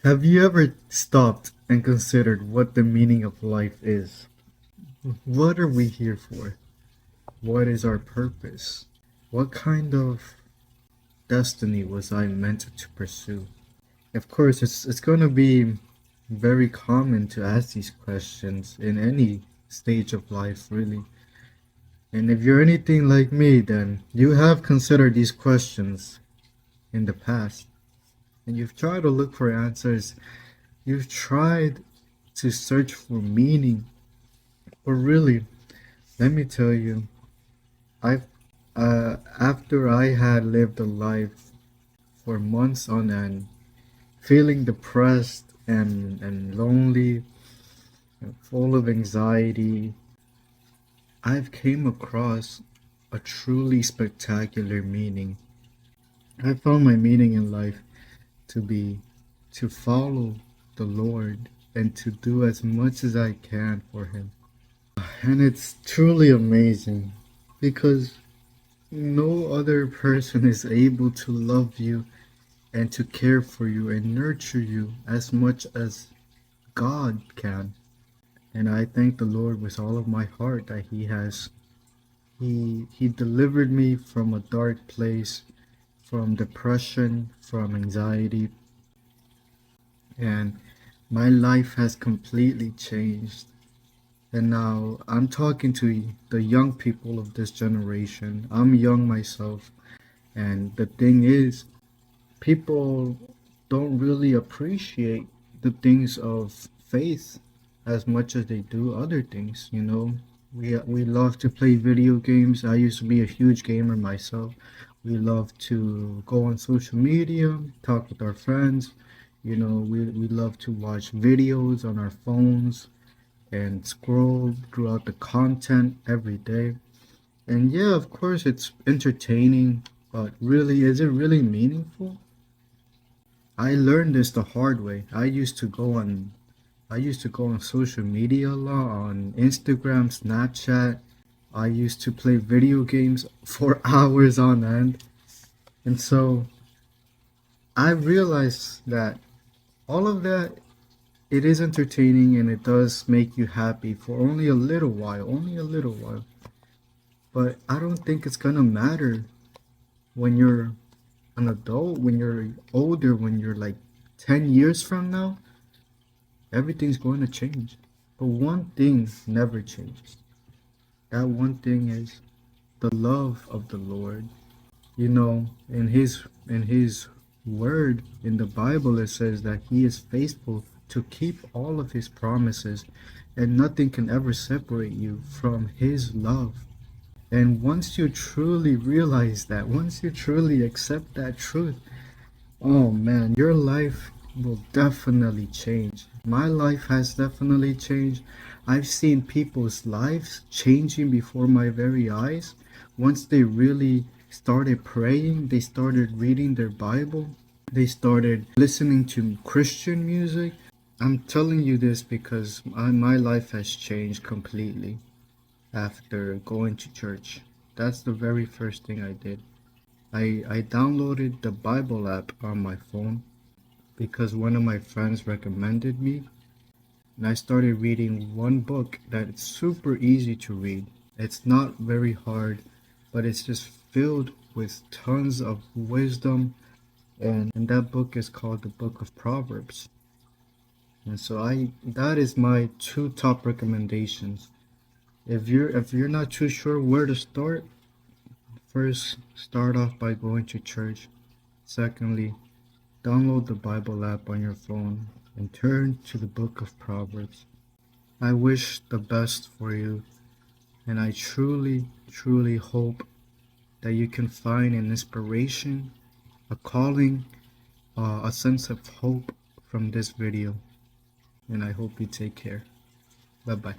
Have you ever stopped and considered what the meaning of life is? What are we here for? What is our purpose? What kind of destiny was I meant to pursue? Of course, it's going to be very common to ask these questions in any stage of life, really. And if you're anything like me, then you have considered these questions in the past. And you've tried to look for answers. You've tried to search for meaning. But really, let me tell you, I've after I had lived a life for months on end, feeling depressed and lonely and full of anxiety, I've came across a truly spectacular meaning. I found my meaning in life to be to follow the Lord and to do as much as I can for Him. And it's truly amazing because no other person is able to love you and to care for you and nurture you as much as God can. And I thank the Lord with all of my heart that He delivered me from a dark place, from depression, from anxiety, and my life has completely changed. And now I'm talking to the young people of this generation. I'm young myself, and the thing is, people don't really appreciate the things of faith as much as they do other things. We love to play video games. I used to be a huge gamer myself. We love to go on social media, talk with our friends. We love to watch videos on our phones and scroll throughout the content every day. And yeah, of course, it's entertaining, but really, is it really meaningful? I learned this the hard way. I used to go on social media a lot, on Instagram, Snapchat. I used to play video games for hours on end. And so I realized that all of that, it is entertaining and it does make you happy for only a little while. But I don't think it's gonna matter when you're an adult, when you're older, when you're like 10 years from now. Everything's going to change. But one thing never changes. That one thing is the love of the Lord. In his word in the Bible, it says that He is faithful to keep all of His promises, and nothing can ever separate you from His love. And once you truly realize that, once you truly accept that truth, oh man, your life will definitely change. My life has definitely changed. I've seen people's lives changing before my very eyes. Once they really started praying, they started reading their Bible, they started listening to Christian music. I'm telling you this because my life has changed completely after going to church. That's the very first thing I did. I downloaded the Bible app on my phone because one of my friends recommended me, and I started reading one book that's super easy to read. It's not very hard, but it's just filled with tons of wisdom, and that book is called the Book of Proverbs. And so I that is my two top recommendations. If you're not too sure where to start, first start off by going to church. Secondly, download the Bible app on your phone and turn to the book of Proverbs. I wish the best for you, and I truly, truly hope that you can find an inspiration, a calling, a sense of hope from this video. And I hope you take care. Bye bye.